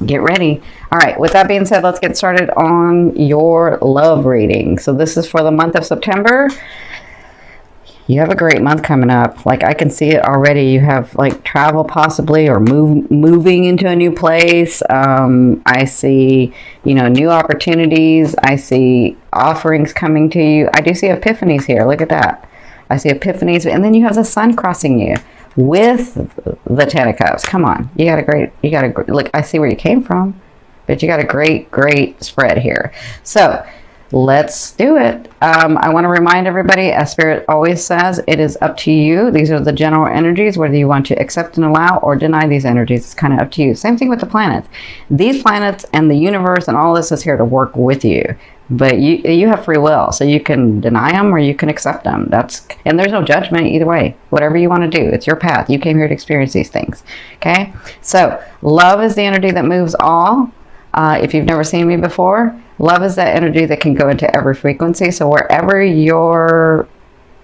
Get ready. All right, with that being said, let's get started on your love reading. So this is for the month of September. You have a great month coming up. Like, I can see it already. You have like travel possibly, or moving into a new place. I see, new opportunities. I see offerings coming to you. I do see epiphanies here. Look at that. I see epiphanies, and then you have the sun crossing you with the Ten of Cups. Come on, you got a great, look, I see where you came from, but you got a great spread here. So let's do it. I want to remind everybody, as Spirit always says, it is up to you. These are the general energies, whether you want to accept and allow or deny these energies. It's kind of up to you. Same thing with the planets. These planets and the universe and all this is here to work with you. But you have free will, so you can deny them or you can accept them. And there's no judgment either way. Whatever you want to do, it's your path. You came here to experience these things. Okay? So love is the energy that moves all. If you've never seen me before, love is that energy that can go into every frequency. So wherever your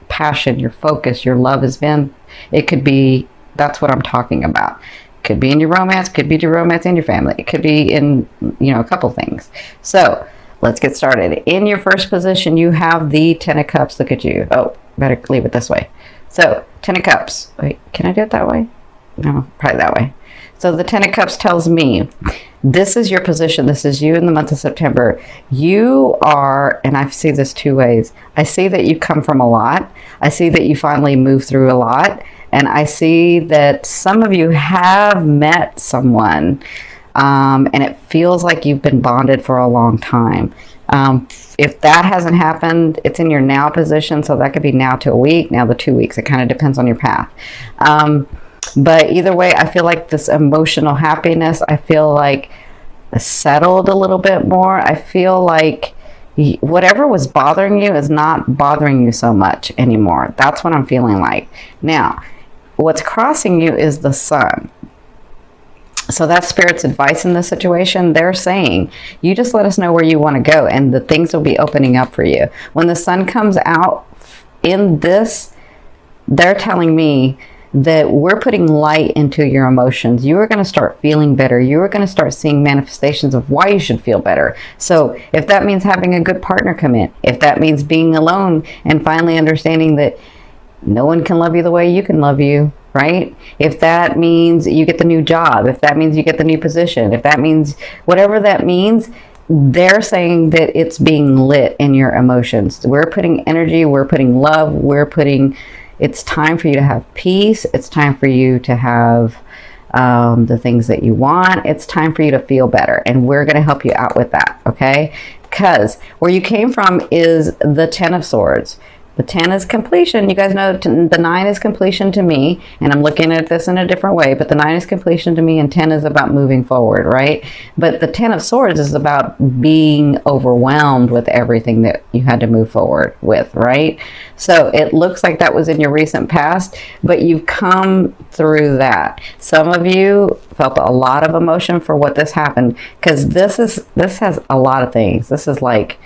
passion, your focus, your love has been, it could be, that's what I'm talking about. Could be in your romance, could be your romance in your family. It could be in, a couple things. So let's get started. In your first position, you have the Ten of Cups. Look at you. Oh, better leave it this way. So, Ten of Cups. Wait, can I do it that way? No, probably that way. So the Ten of Cups tells me, this is your position. This is you in the month of September. You are, and I see this two ways. I see that you come from a lot. I see that you finally move through a lot. And I see that some of you have met someone, and it feels like you've been bonded for a long time. If that hasn't happened, it's in your now position. So that could be now to a week, now to 2 weeks. It kind of depends on your path. But either way, I feel like this emotional happiness, I feel like settled a little bit more. I feel like whatever was bothering you is not bothering you so much anymore. That's what I'm feeling like. Now, what's crossing you is the sun. So that's Spirit's advice in this situation. They're saying, you just let us know where you want to go and the things will be opening up for you. When the sun comes out in this, they're telling me that we're putting light into your emotions. You are going to start feeling better. You are going to start seeing manifestations of why you should feel better. So if that means having a good partner come in, if that means being alone and finally understanding that no one can love you the way you can love you, right? If that means you get the new job, if that means you get the new position, if that means whatever that means, they're saying that it's being lit in your emotions. We're putting energy, we're putting love, it's time for you to have peace. It's time for you to have the things that you want. It's time for you to feel better. And we're going to help you out with that, okay? Because where you came from is the Ten of Swords. The 10 is completion. You guys know the 9 is completion to me, and I'm looking at this in a different way, but the 9 is completion to me, and 10 is about moving forward, right? But the 10 of Swords is about being overwhelmed with everything that you had to move forward with, right? So it looks like that was in your recent past, but you've come through that. Some of you felt a lot of emotion for what this happened, because this has a lot of things. This is like,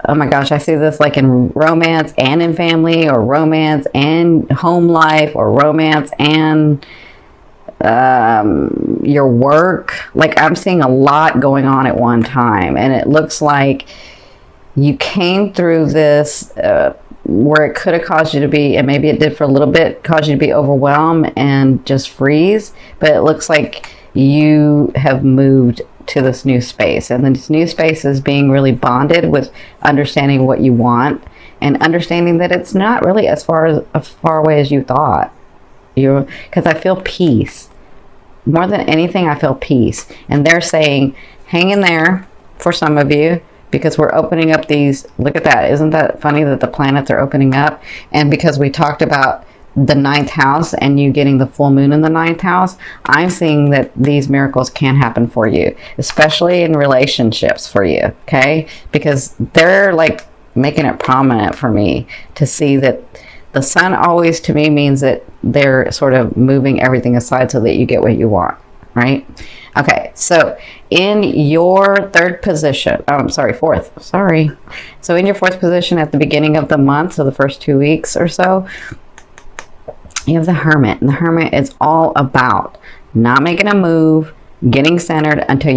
oh my gosh, I see this like in romance and in family, or romance and home life, or romance and your work. Like, I'm seeing a lot going on at one time, and it looks like you came through this where it could have caused you to be, and maybe it did for a little bit, cause you to be overwhelmed and just freeze, but it looks like you have moved to this new space, and this new space is being really bonded with understanding what you want, and understanding that it's not really as far away as you thought. Because I feel peace more than anything. I feel peace, and they're saying, hang in there for some of you, because we're opening up these. Look at that! Isn't that funny that the planets are opening up? And because we talked about the 9th house and you getting the full moon in the 9th house, I'm seeing that these miracles can happen for you, especially in relationships for you, okay? Because they're like making it prominent for me to see that the sun always to me means that they're sort of moving everything aside so that you get what you want, right? Okay, so in your fourth. So in your fourth position at the beginning of the month, so the first 2 weeks or so, you have the Hermit, and the Hermit is all about not making a move, getting centered until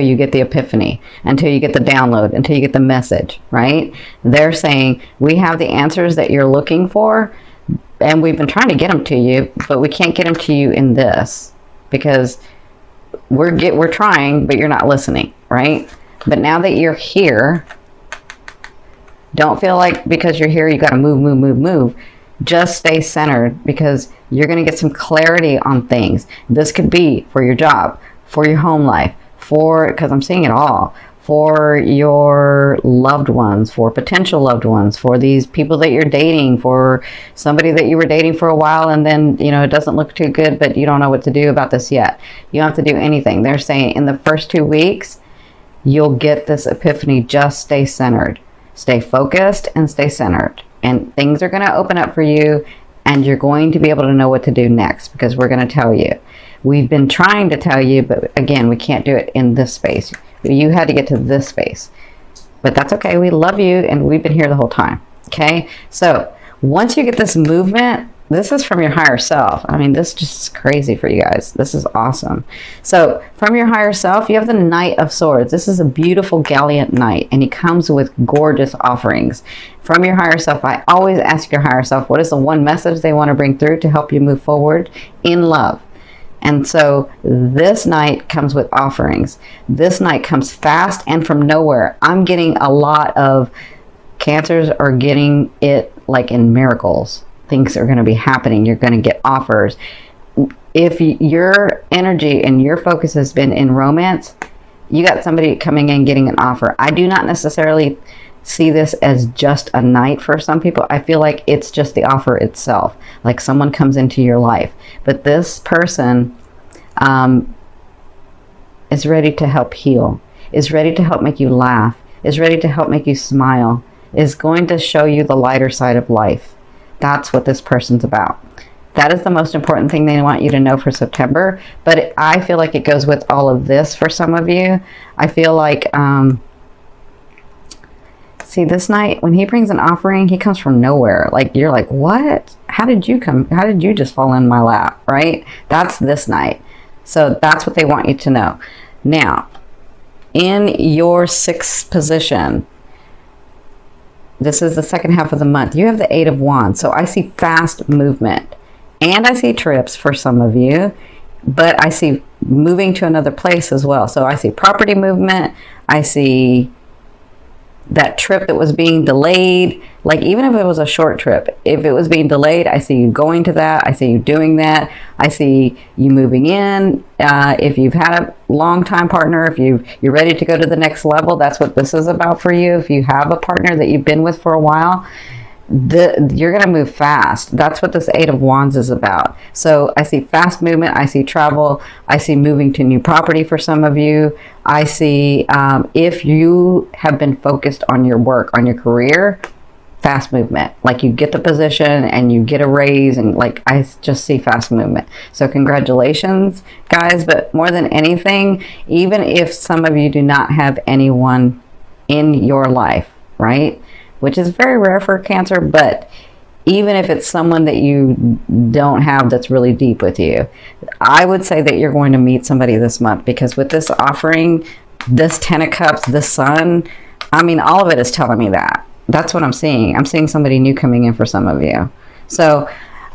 you get the epiphany, until you get the download, until you get the message, right? They're saying, we have the answers that you're looking for, and we've been trying to get them to you, but we can't get them to you in this, because we're trying, but you're not listening, right? But now that you're here, don't feel like because you're here, you got to move. Just stay centered, because you're going to get some clarity on things. This could be for your job, for your home life, because I'm seeing it all, for your loved ones, for potential loved ones, for these people that you're dating, for somebody that you were dating for a while and then, it doesn't look too good, but you don't know what to do about this yet. You don't have to do anything. They're saying in the first 2 weeks, you'll get this epiphany. Just stay centered, stay focused, and stay centered. And things are going to open up for you, and you're going to be able to know what to do next, because we're going to tell you. We've been trying to tell you, but again, we can't do it in this space. You had to get to this space. But that's okay. We love you, and we've been here the whole time. Okay? So once you get this movement, this is from your higher self. I mean, this just is crazy for you guys. This is awesome. So from your higher self, you have the Knight of Swords. This is a beautiful Gallant Knight, and he comes with gorgeous offerings. From your higher self, I always ask your higher self, what is the one message they want to bring through to help you move forward in love? And so this night comes with offerings. This night comes fast and from nowhere. I'm getting a lot of Cancers are getting it like in miracles. Things are going to be happening. You're going to get offers. If your energy and your focus has been in romance, you got somebody coming in getting an offer. I do not necessarily see this as just a night for some people. I feel like it's just the offer itself. Like someone comes into your life. But this person is ready to help heal, is ready to help make you laugh, is ready to help make you smile, is going to show you the lighter side of life. That's what this person's about. That is the most important thing they want you to know for September. But I feel like it goes with all of this for some of you. I feel like, see, this night, when he brings an offering, he comes from nowhere. Like, you're like, what? How did you come? How did you just fall in my lap, right? That's this night. So that's what they want you to know. Now, in your 6th position, this is the second half of the month, you have the 8 of Wands. So I see fast movement. And I see trips for some of you, but I see moving to another place as well. So I see property movement. I see that trip that was being delayed. Like, even if it was a short trip, if it was being delayed, I see you going to that. I see you doing that. I see you moving in. If you've had a long time partner, if you're ready to go to the next level, that's what this is about for you. If you have a partner that you've been with for a while, you're going to move fast. That's what this 8 of Wands is about. So I see fast movement. I see travel. I see moving to new property for some of you. I see if you have been focused on your work, on your career, fast movement. Like, you get the position and you get a raise, and like, I just see fast movement. So congratulations, guys. But more than anything, even if some of you do not have anyone in your life, right? Which is very rare for Cancer, but even if it's someone that you don't have that's really deep with you, I would say that you're going to meet somebody this month, because with this offering, this 10 of Cups, the Sun, I mean, all of it is telling me that. That's what I'm seeing. I'm seeing somebody new coming in for some of you. So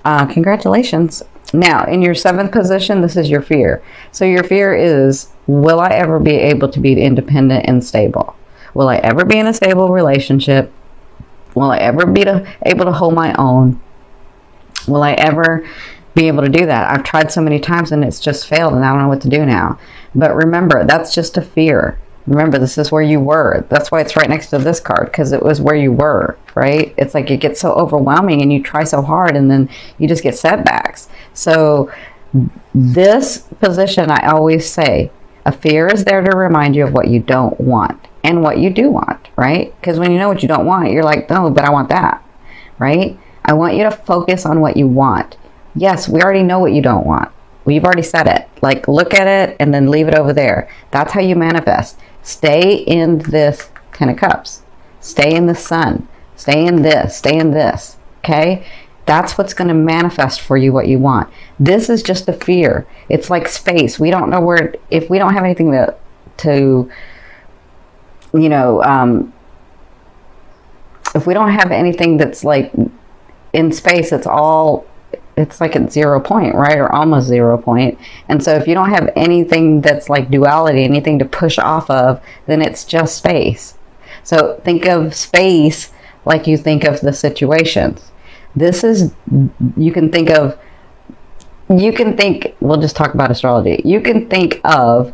congratulations. Now, in your 7th position, this is your fear. So your fear is, will I ever be able to be independent and stable? Will I ever be in a stable relationship? Will I ever be able to hold my own? Will I ever be able to do that? I've tried so many times and it's just failed, and I don't know what to do now. But remember, that's just a fear. Remember, this is where you were. That's why it's right next to this card, because it was where you were, right? It's like it gets so overwhelming and you try so hard and then you just get setbacks. So this position, I always say, a fear is there to remind you of what you don't want and what you do want, right? Because when you know what you don't want, you're like, no, but I want that, right? I want you to focus on what you want. Yes, we already know what you don't want. We've already said it. Like, look at it and then leave it over there. That's how you manifest. Stay in this 10 of Cups. Stay in the Sun. Stay in this. Stay in this. Okay? That's what's going to manifest for you what you want. This is just a fear. It's like space. We don't know where, if we don't have anything to you know, if we don't have anything that's like in space, it's like at 0 point, right? Or almost 0 point. And so if you don't have anything that's like duality, anything to push off of, then it's just space. So think of space like you think of the situations. This is, we'll just talk about astrology. You can think of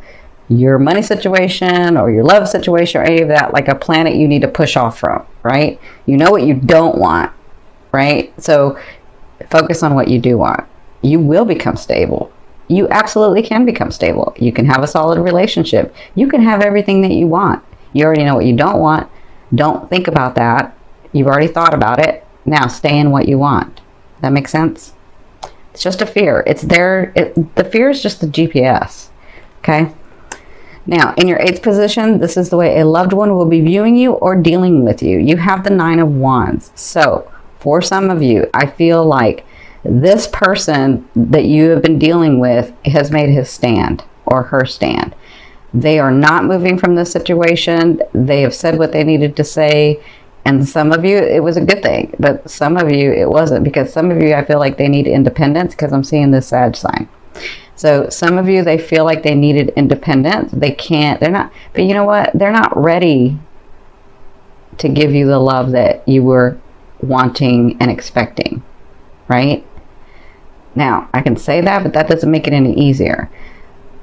your money situation or your love situation or any of that like a planet you need to push off from, right? You know what you don't want, right? So focus on what you do want. You will become stable. You absolutely can become stable. You can have a solid relationship. You can have everything that you want. You already know what you don't want. Don't think about that. You've already thought about it. Now stay in what you want. That makes sense? It's just a fear. It's there. The fear is just the GPS. Okay? Now, in your 8th position, this is the way a loved one will be viewing you or dealing with you. You have the 9 of Wands. So, for some of you, I feel like this person that you have been dealing with has made his stand or her stand. They are not moving from this situation. They have said what they needed to say. And some of you, it was a good thing. But some of you, it wasn't. Because some of you, I feel like they need independence because I'm seeing this Sag sign. So some of you, they feel like they needed independence. They can't. They're not. But you know what? They're not ready to give you the love that you were wanting and expecting. Right? Now, I can say that, but that doesn't make it any easier.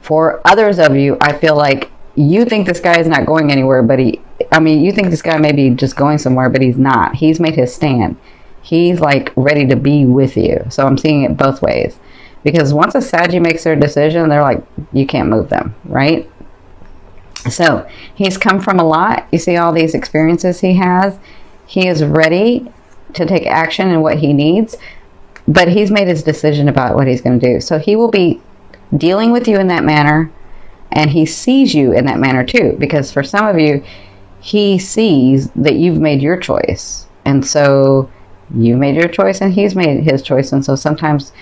For others of you, I feel like you think this guy is not going anywhere, but you think this guy may be just going somewhere, but he's not. He's made his stand. He's like ready to be with you. So I'm seeing it both ways. Because once a Saggy makes their decision, they're like, you can't move them, right? So he's come from a lot. You see all these experiences he has. He is ready to take action in what he needs, but he's made his decision about what he's going to do. So he will be dealing with you in that manner, and he sees you in that manner too, because for some of you, he sees that you've made your choice. And so you've made your choice and he's made his choice. And so sometimes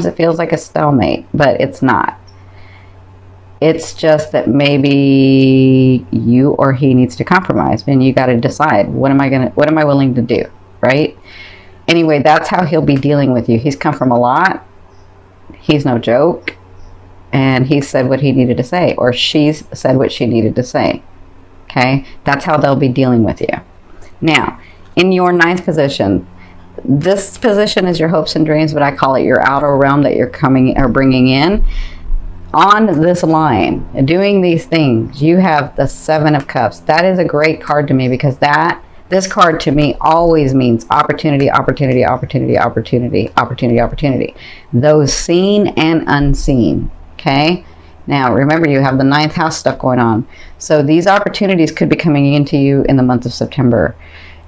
it feels like a stalemate, but it's not. It's just that maybe you or he needs to compromise, and you got to decide, what am I willing to do, right? Anyway, that's how he'll be dealing with you. He's come from a lot. He's no joke. And he said what he needed to say, or she's said what she needed to say. Okay? That's how they'll be dealing with you. Now, in your 9th position, this position is your hopes and dreams, but I call it your outer realm that you're coming or bringing in. On this line, doing these things, you have the 7 of Cups. That is a great card to me, because this card to me always means opportunity, opportunity, opportunity, opportunity, opportunity, opportunity. Those seen and unseen. Okay? Now, remember, you have the 9th house stuff going on. So these opportunities could be coming into you in the month of September,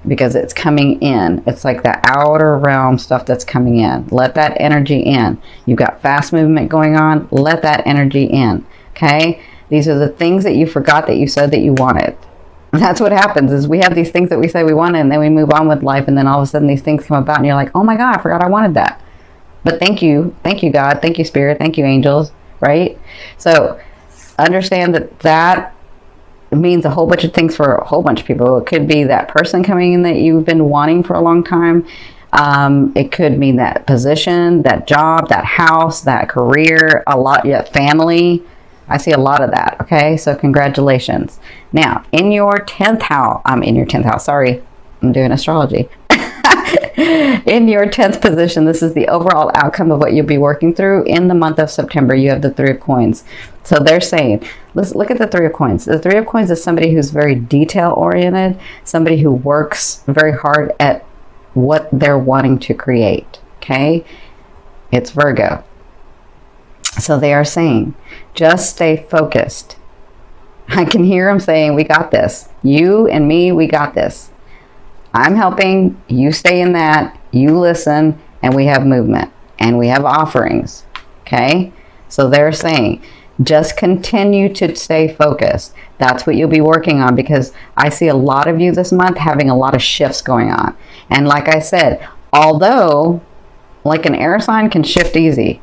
because it's coming in. It's like the outer realm stuff that's coming in. Let that energy in. You've got fast movement going on. Let that energy in. Okay? These are the things that you forgot that you said that you wanted. And that's what happens, is we have these things that we say we wanted, and then we move on with life, and then all of a sudden these things come about, and you're like, oh my God, I forgot I wanted that. But thank you God, thank you Spirit, thank you angels, right? So understand that means a whole bunch of things for a whole bunch of people. It could be that person coming in that you've been wanting for a long time. It could mean that position, that job, that house, that career, family. I see a lot of that. Okay, so congratulations. Now, in your 10th house, sorry, I'm doing astrology. In your 10th position, this is the overall outcome of what you'll be working through in the month of September. You have the 3 of Coins. So they're saying, let's look at the 3 of Coins. The 3 of Coins is somebody who's very detail oriented, somebody who works very hard at what they're wanting to create. Okay, it's Virgo. So they are saying, just stay focused. I can hear them saying, we got this. You and me, we got this. I'm helping, you stay in that, you listen, and we have movement, and we have offerings. Okay? So they're saying, just continue to stay focused. That's what you'll be working on, because I see a lot of you this month having a lot of shifts going on. And like I said, Although, like an air sign can shift easy.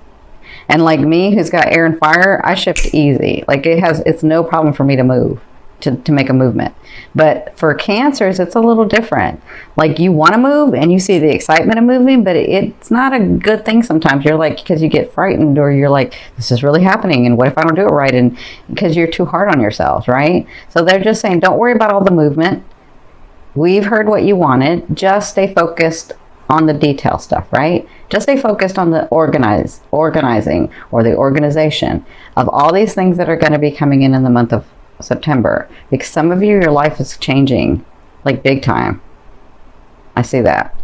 And like me, who's got air and fire, I shift easy. Like it's no problem for me to move, to make a movement. But for Cancers, it's a little different. Like you want to move and you see the excitement of moving, but it's not a good thing sometimes. You're like, because you get frightened, or you're like, this is really happening, and what if I don't do it right? And because you're too hard on yourselves, right? So they're just saying, don't worry about all the movement. We've heard what you wanted. Just stay focused on the detail stuff, right? Just stay focused on the organizing, or the organization of all these things that are going to be coming in the month of September. Because some of you, your life is changing like big time. I see that.